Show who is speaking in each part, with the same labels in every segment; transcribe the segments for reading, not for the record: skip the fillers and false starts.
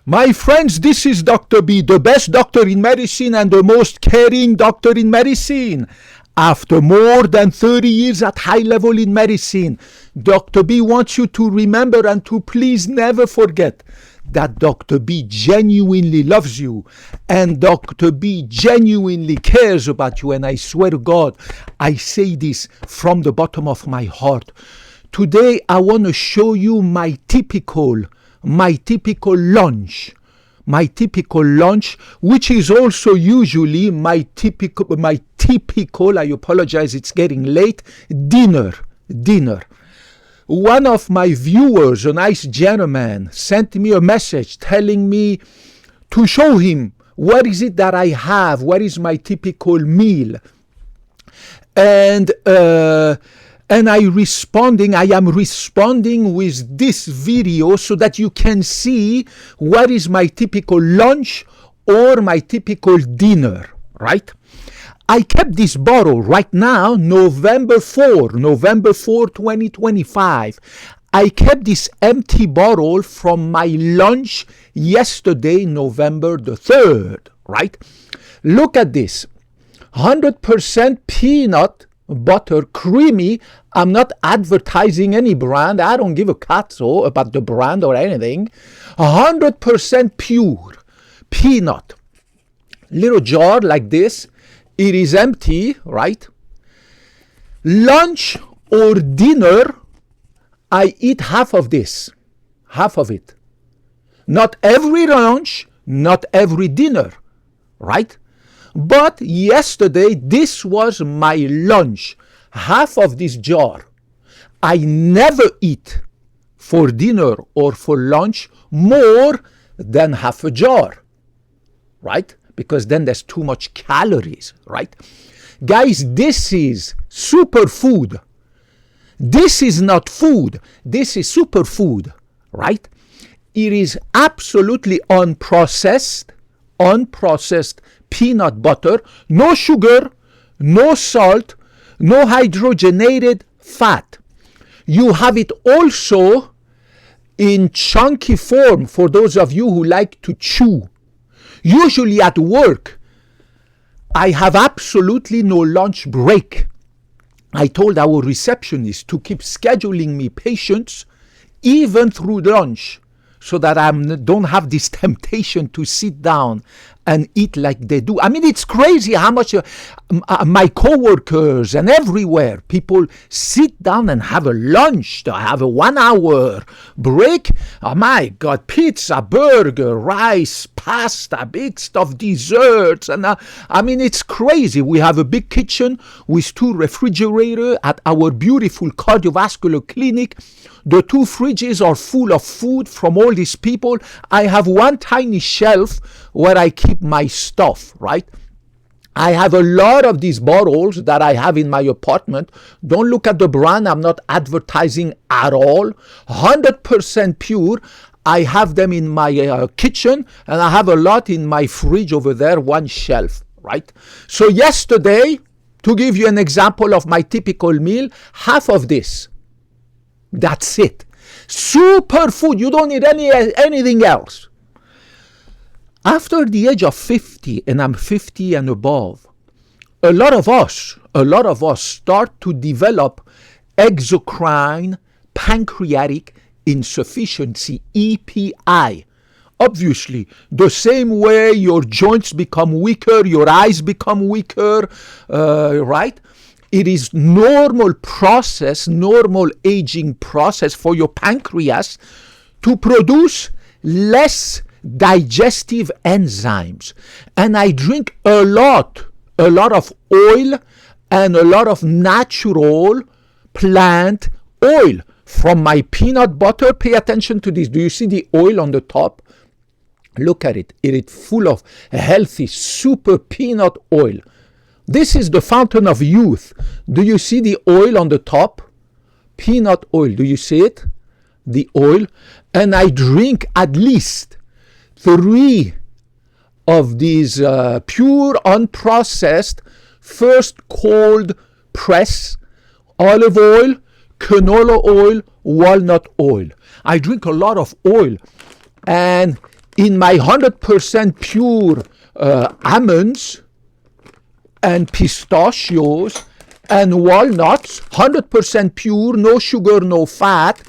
Speaker 1: My friends, this is Dr. B, the best doctor in medicine and the most caring doctor in medicine. After more than 30 years at high level in medicine, Dr. B wants you to remember and to please never forget that Dr. B genuinely loves you and Dr. B genuinely cares about you. And I swear to God, I say this from the bottom of my heart. Today, I want to show you my typical lunch, which is also usually my typical, I apologize, it's getting late, dinner. One of my viewers, a nice gentleman, sent me a message telling me to show him what is it that I have, what is my typical meal. And I am responding with this video so that you can see what is my typical lunch or my typical dinner, right? I kept this bottle right now, November 4, 2025. I kept this empty bottle from my lunch yesterday, November the 3rd, right? Look at this, 100% peanut butter, creamy. I'm not advertising any brand. I don't give a cat about the brand or anything. 100% pure peanut. Little jar like this. It is empty, right? Lunch or dinner, I eat half of this, half of it. Not every lunch, not every dinner, right? But yesterday, this was my lunch, half of this jar. I never eat for dinner or for lunch more than half a jar, right? Because then there's too much calories, right? Guys, this is superfood. This is not food. This is superfood, right? It is absolutely unprocessed peanut butter, no sugar, no salt, no hydrogenated fat. You have it also in chunky form for those of you who like to chew. Usually at work, I have absolutely no lunch break. I told our receptionist to keep scheduling me patients even through lunch so that I don't have this temptation to sit down and eat like they do. I mean, it's crazy how much my coworkers and everywhere, people sit down and have a lunch. They have a 1 hour break. Oh my God, pizza, burger, rice, pasta, big stuff, desserts. And I mean, it's crazy. We have a big kitchen with 2 refrigerators at our beautiful cardiovascular clinic. The 2 fridges are full of food from all these people. I have one tiny shelf where I keep my stuff, right? I have a lot of these bottles that I have in my apartment. Don't look at the brand. I'm not advertising at all. 100% pure. I have them in my kitchen, and I have a lot in my fridge over there, one shelf, right? So yesterday, to give you an example of my typical meal, half of this. That's it. Super food. You don't need anything else. After the age of 50, and I'm 50 and above, a lot of us start to develop exocrine pancreatic insufficiency, EPI. Obviously, the same way your joints become weaker, your eyes become weaker, right? It is normal aging process for your pancreas to produce less digestive enzymes. And I drink a lot of oil and a lot of natural plant oil from my peanut butter. Pay attention to this. Do you see the oil on the top? Look at it. It is full of healthy, super peanut oil. This is the fountain of youth. Do you see the oil on the top? Peanut oil. Do you see it? The oil. And I drink at least 3 of these pure, unprocessed, first cold press olive oil, canola oil, walnut oil. I drink a lot of oil, and in my 100% pure almonds and pistachios and walnuts, 100% pure, no sugar, no fat,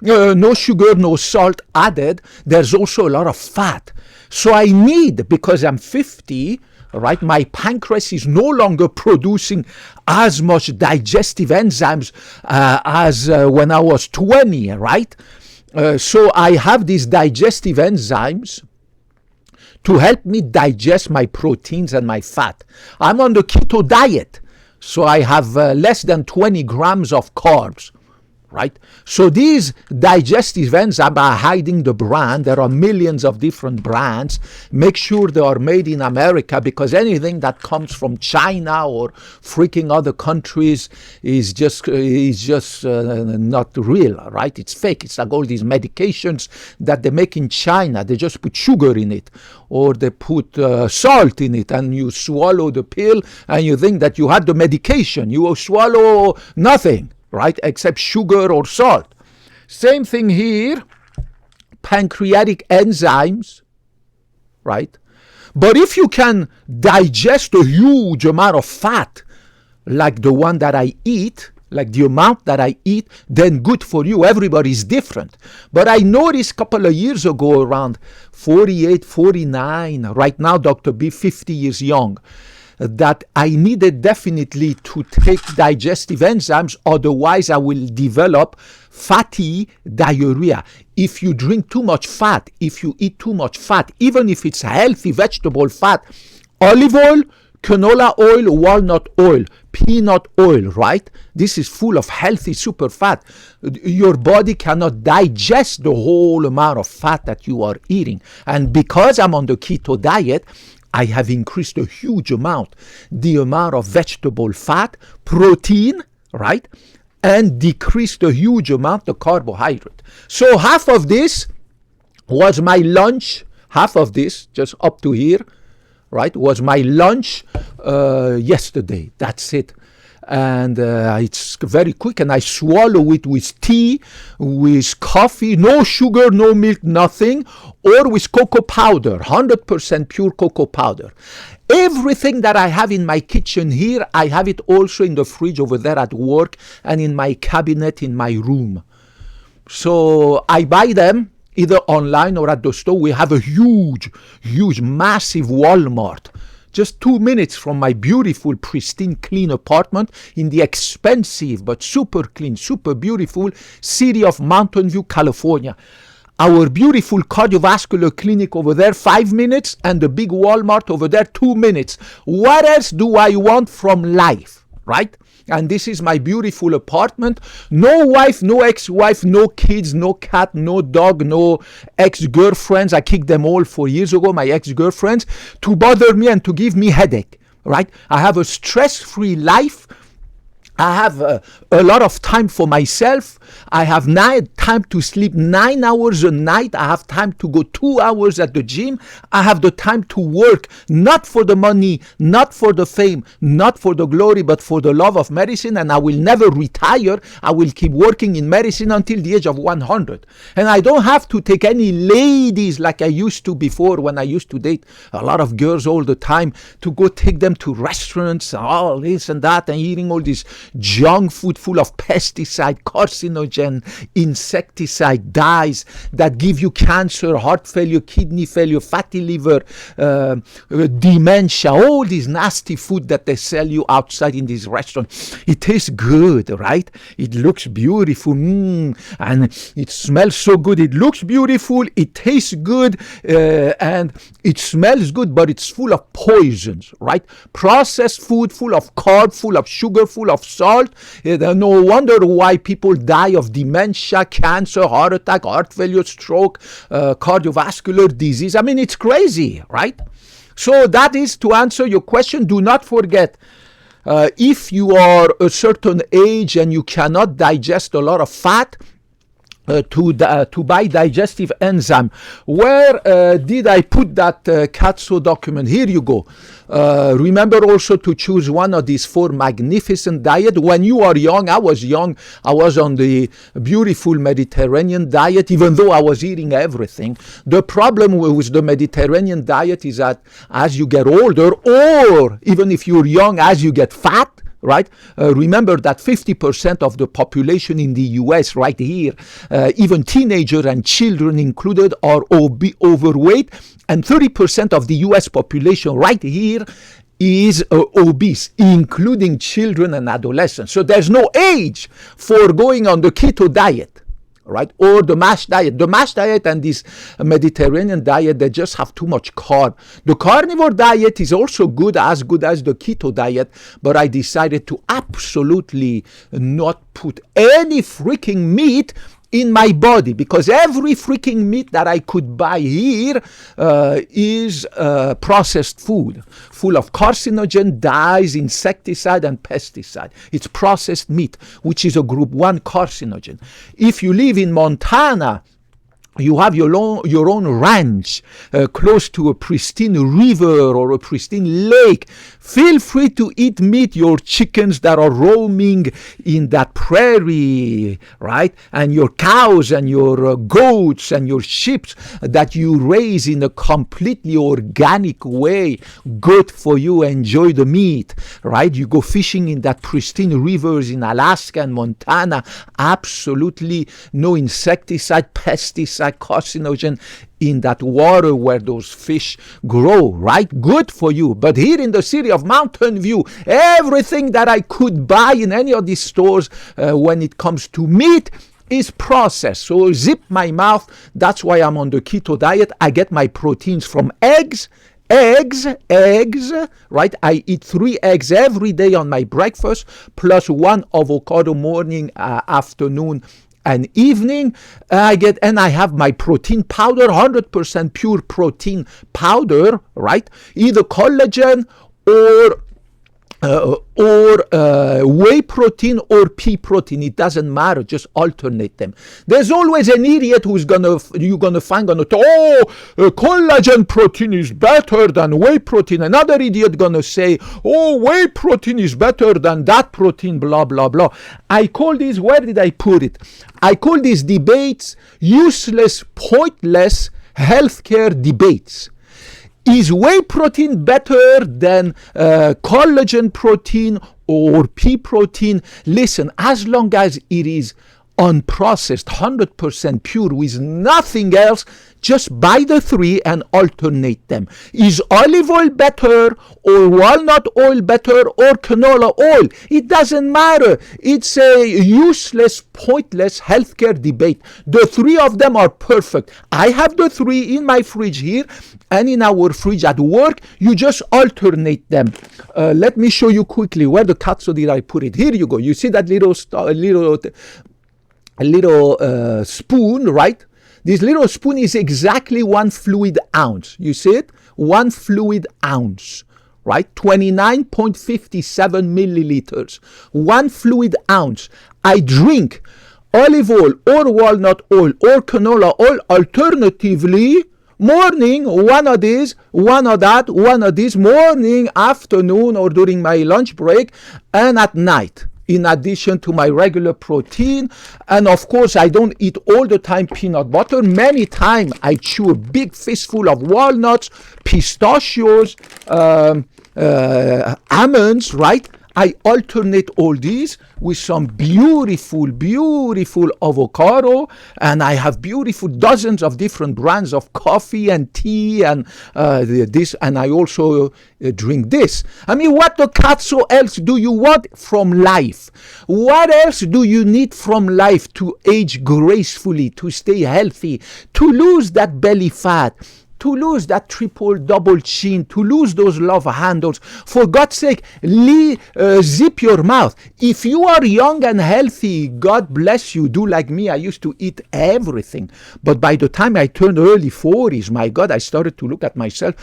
Speaker 1: no sugar, no salt added, there's also a lot of fat. So I need, because I'm 50, right, my pancreas is no longer producing as much digestive enzymes as when I was 20, right? So I have these digestive enzymes to help me digest my proteins and my fat. I'm on the keto diet, so I have less than 20 grams of carbs, right? So these digestive enzymes are hiding the brand. There are millions of different brands. Make sure they are made in America, because anything that comes from China or freaking other countries is just not real, right? It's fake. It's like all these medications that they make in China. They just put sugar in it, or they put salt in it, and you swallow the pill and you think that you had the medication. You will swallow nothing, right, except sugar or salt. Same thing here, pancreatic enzymes, right? But if you can digest a huge amount of fat, like the one that I eat, like the amount that I eat, then good for you. Everybody's different. But I noticed a couple of years ago, around 48, 49, right now, Dr. B, 50 years young, that I needed definitely to take digestive enzymes, otherwise I will develop fatty diarrhea. If you drink too much fat, if you eat too much fat, even if it's healthy vegetable fat, olive oil, canola oil, walnut oil, peanut oil, right? This is full of healthy super fat. Your body cannot digest the whole amount of fat that you are eating. And because I'm on the keto diet, I have increased a huge amount the amount of vegetable fat, protein, right? And decreased a huge amount the carbohydrate. So half of this was my lunch, half of this, just up to here, right, was my lunch yesterday. That's it. And it's very quick, and I swallow it with tea, with coffee, no sugar, no milk, nothing, or with cocoa powder, 100% pure cocoa powder. Everything that I have in my kitchen here, I have it also in the fridge over there at work and in my cabinet in my room. So I buy them either online or at the store. We have a huge, massive Walmart, just 2 minutes from my beautiful, pristine, clean apartment in the expensive but super clean, super beautiful city of Mountain View, California. Our beautiful cardiovascular clinic over there, 5 minutes, and the big Walmart over there, 2 minutes. What else do I want from life, right? And this is my beautiful apartment. No wife, no ex-wife, no kids, no cat, no dog, no ex-girlfriends. I kicked them all 4 years ago, my ex-girlfriends, to bother me and to give me headache, right? I have a stress-free life. I have a lot of time for myself. I have time to sleep 9 hours a night. I have time to go 2 hours at the gym. I have the time to work, not for the money, not for the fame, not for the glory, but for the love of medicine. And I will never retire. I will keep working in medicine until the age of 100. And I don't have to take any ladies like I used to before, when I used to date a lot of girls all the time, to go take them to restaurants and all this and that, and eating all this junk food full of pesticide, carcinogen, insecticide dyes that give you cancer, heart failure, kidney failure, fatty liver, dementia, all these nasty food that they sell you outside in these restaurants. It tastes good, right? It looks beautiful, and it smells so good. It looks beautiful, it tastes good, and it smells good, but it's full of poisons, right? Processed food, full of carb, full of sugar, full of salt. No wonder why people die of dementia, cancer, heart attack, heart failure, stroke, cardiovascular disease. I mean, it's crazy, right? So that is to answer your question. Do not forget, if you are a certain age and you cannot digest a lot of fat, to buy digestive enzyme. Where did I put that CATSO document? Here you go. Remember also to choose one of these 4 magnificent diet. When you are young, I was on the beautiful Mediterranean diet, even though I was eating everything. The problem with the Mediterranean diet is that as you get older, or even if you're young, as you get fat, right? Remember that 50% of the population in the US right here, even teenagers and children included, are overweight, and 30% of the US population right here is obese, including children and adolescents. So there's no age for going on the keto diet, right? Or the MASH diet. The MASH diet and this Mediterranean diet, they just have too much carb. The carnivore diet is also good as the keto diet, but I decided to absolutely not put any freaking meat in my body, because every freaking meat that I could buy here is processed food, full of carcinogen, dyes, insecticide, and pesticide. It's processed meat, which is a group 1 carcinogen. If you live in Montana, you have your own ranch close to a pristine river or a pristine lake. Feel free to eat meat, your chickens that are roaming in that prairie, right? And your cows and your goats and your sheep that you raise in a completely organic way. Good for you. Enjoy the meat, right? You go fishing in that pristine rivers in Alaska and Montana. Absolutely no insecticide, pesticide, carcinogen in that water where those fish grow, right? Good for you. But here in the city of Mountain View, everything that I could buy in any of these stores when it comes to meat is processed. So zip my mouth. That's why I'm on the keto diet. I get my proteins from eggs, right? I eat 3 eggs every day on my breakfast, plus 1 avocado morning, afternoon, and evening. I have my protein powder, 100% pure protein powder, right? Either collagen or whey protein or pea protein. It doesn't matter. Just alternate them. There's always an idiot who's you're gonna find collagen protein is better than whey protein. Another idiot gonna say, whey protein is better than that protein, blah, blah, blah. I call these, where did I put it? I call these debates useless, pointless healthcare debates. Is whey protein better than collagen protein or pea protein? Listen, as long as it is unprocessed, 100% pure with nothing else, just buy the 3 and alternate them. Is olive oil better, or walnut oil better, or canola oil? It doesn't matter. It's a useless, pointless healthcare debate. The 3 of them are perfect. I have the 3 in my fridge here and in our fridge at work. You just alternate them. Let me show you quickly where the katsu did I put it. Here you go. You see that little spoon, right? This little spoon is exactly 1 fluid ounce. You see it? 1 fluid ounce, right? 29.57 milliliters. 1 fluid ounce. I drink olive oil or walnut oil or canola oil alternatively. Morning, 1 of these, 1 of that, 1 of these. Morning, afternoon, or during my lunch break, and at night, in addition to my regular protein. And of course, I don't eat all the time peanut butter. Many times I chew a big fistful of walnuts, pistachios, almonds, right? I alternate all these with some beautiful avocado, and I have beautiful dozens of different brands of coffee and tea and this, and I also drink this. I mean, what the katsu else do you want from life? What else do you need from life to age gracefully, to stay healthy, to lose that belly fat, to lose that triple, double chin, to lose those love handles? For God's sake, zip your mouth. If you are young and healthy, God bless you. Do like me. I used to eat everything. But by the time I turned early 40s, my God, I started to look at myself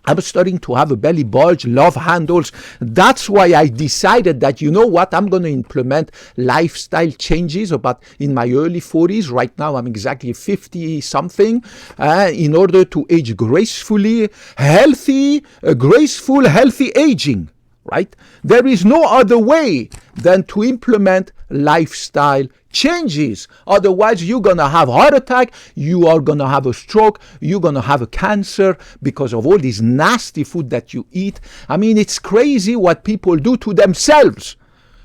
Speaker 1: I'm starting to have a belly bulge, love handles. That's why I decided that, you know what, I'm going to implement lifestyle changes about in my early 40s. Right now, I'm exactly 50 something, in order to age gracefully, healthy, graceful, healthy aging. Right? There is no other way than to implement lifestyle changes. Otherwise, you're going to have a heart attack, you are going to have a stroke, you're going to have a cancer because of all this nasty food that you eat. I mean, it's crazy what people do to themselves.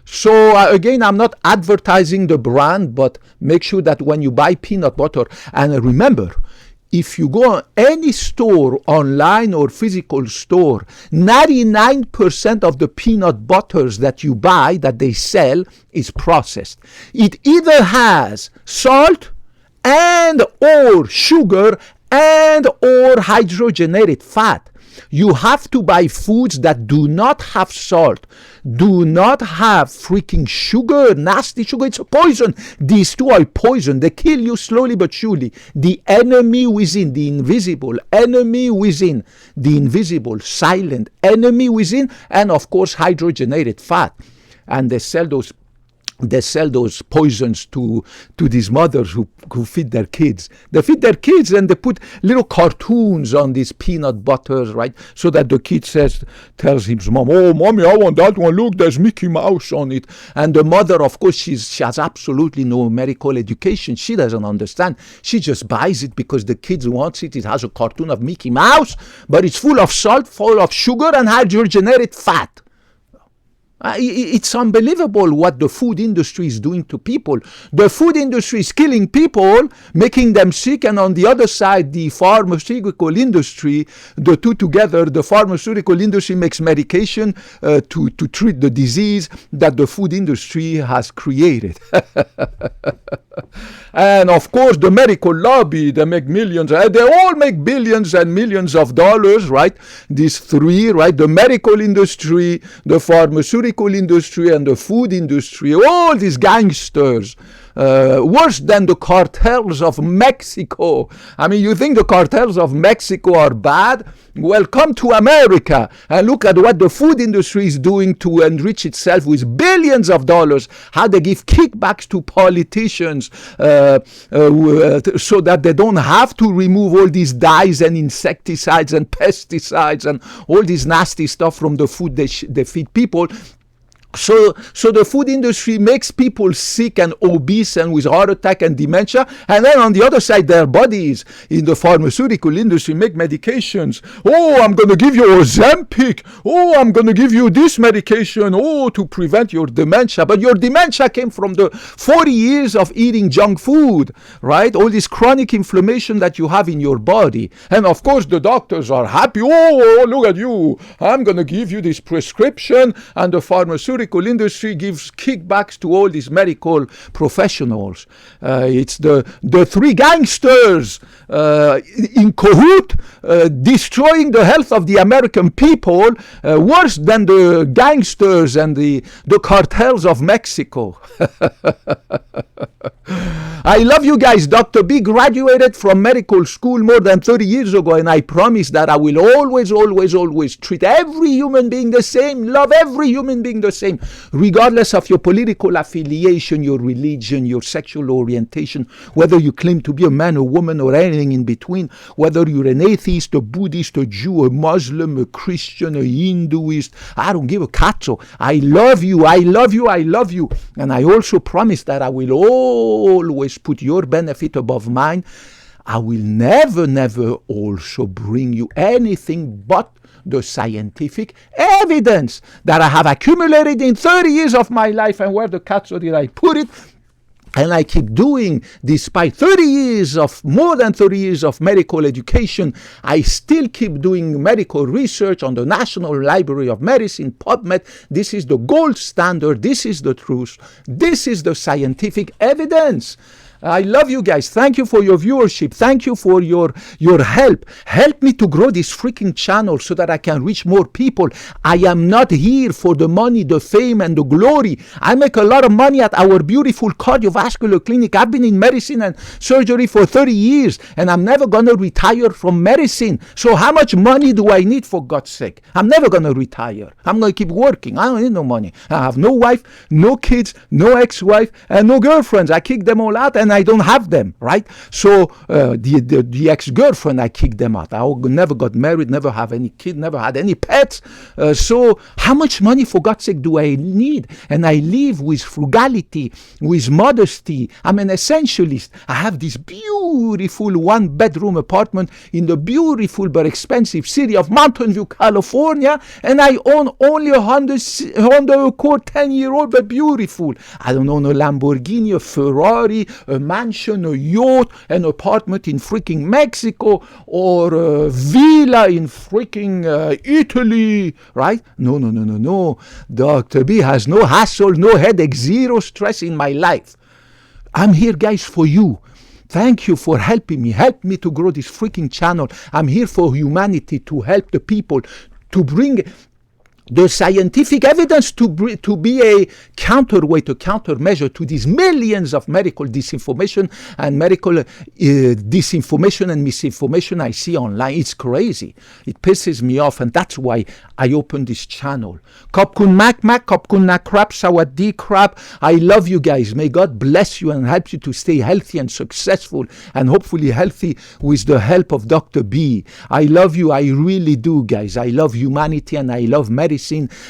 Speaker 1: So again, I'm not advertising the brand, but make sure that when you buy peanut butter, and remember, if you go on any store, online or physical store, 99% of the peanut butters that you buy, that they sell, is processed. It either has salt and or sugar and or hydrogenated fat. You have to buy foods that do not have salt, do not have freaking sugar, nasty sugar. It's a poison. These two are poison. They kill you slowly but surely. The enemy within, the invisible enemy within, the invisible, silent enemy within, and of course hydrogenated fat. And they sell those poisons to these mothers who feed their kids. They feed their kids and they put little cartoons on these peanut butters, right? So that the kid tells his mom, "Oh, mommy, I want that one. Look, there's Mickey Mouse on it." And the mother, of course, she has absolutely no medical education. She doesn't understand. She just buys it because the kids wants it. It has a cartoon of Mickey Mouse, but it's full of salt, full of sugar, and hydrogenated fat. It's unbelievable what the food industry is doing to people. The food industry is killing people, making them sick, and on the other side, the pharmaceutical industry, the two together, the pharmaceutical industry makes medication to treat the disease that the food industry has created. And of course, the medical lobby, they make millions, they all make billions and millions of dollars, right? These three, right? The medical industry, the pharmaceutical industry, and the food industry, all these gangsters. Worse than the cartels of Mexico. I mean, you think the cartels of Mexico are bad? Well, come to America and look at what the food industry is doing to enrich itself with billions of dollars, how they give kickbacks to politicians so that they don't have to remove all these dyes and insecticides and pesticides and all this nasty stuff from the food they feed people. So the food industry makes people sick and obese and with heart attack and dementia, and then on the other side, their bodies in the pharmaceutical industry make medications. Oh, I'm going to give you Ozempic. Oh, I'm going to give you this medication. Oh, to prevent your dementia. But your dementia came from the 40 years of eating junk food, right? All this chronic inflammation that you have in your body. And of course, the doctors are happy. Oh, look at you. I'm going to give you this prescription, and the pharmaceutical industry gives kickbacks to all these medical professionals. It's the three gangsters in cahoot, destroying the health of the American people, worse than the gangsters and the cartels of Mexico. I love you guys. Dr. B graduated from medical school more than 30 years ago, and I promise that I will always treat every human being the same, love every human being the same, regardless of your political affiliation, your religion, your sexual orientation, whether you claim to be a man, a woman, or anything in between, whether you're an atheist, a Buddhist, a Jew, a Muslim, a Christian, a Hinduist. I don't give a cazzo. I love you. And I also promise that I will always put your benefit above mine. I will never also bring you anything but the scientific evidence that I have accumulated in 30 years of my life. And where the cazzo did I put it? And I keep doing, despite more than 30 years of medical education, I still keep doing medical research on the National Library of Medicine, PubMed. This is the gold standard. This is the truth. This is the scientific evidence. I love you guys. Thank you for your viewership. Thank you for your help. Help me to grow this freaking channel so that I can reach more people. I am not here for the money, the fame, and the glory. I make a lot of money at our beautiful cardiovascular clinic. I've been in medicine and surgery for 30 years, and I'm never going to retire from medicine. So how much money do I need, for God's sake? I'm never going to retire. I'm going to keep working. I don't need no money. I have no wife, no kids, no ex-wife, and no girlfriends. I kicked them all out, and I don't have them, right? So the ex-girlfriend, I kicked them out. I never got married, never have any kid, never had any pets. So how much money, for God's sake, do I need? And I live with frugality, with modesty. I'm an essentialist. I have this beautiful one-bedroom apartment in the beautiful but expensive city of Mountain View, California, and I own only a Honda Accord 10-year-old, but beautiful. I don't own a Lamborghini, a Ferrari, a mansion, a yacht, an apartment in freaking Mexico, or a villa in freaking Italy, right? No. Dr. B has no hassle, no headache, zero stress in my life. I'm here, guys, for you. Thank you for helping me. Help me to grow this freaking channel. I'm here for humanity, to help the people, to bring the scientific evidence to be a counterweight, a countermeasure to these millions of medical disinformation and medical disinformation and misinformation I see online. It's crazy. It pisses me off, and that's why I opened this channel. Kopkun Mac, Kopkun Nak Crap, Sawadee Crap. I love you guys. May God bless you and help you to stay healthy and successful, and hopefully healthy with the help of Dr. B. I love you. I really do, guys. I love humanity and I love medicine.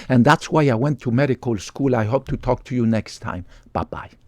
Speaker 1: And that's why I went to medical school. I hope to talk to you next time. Bye-bye.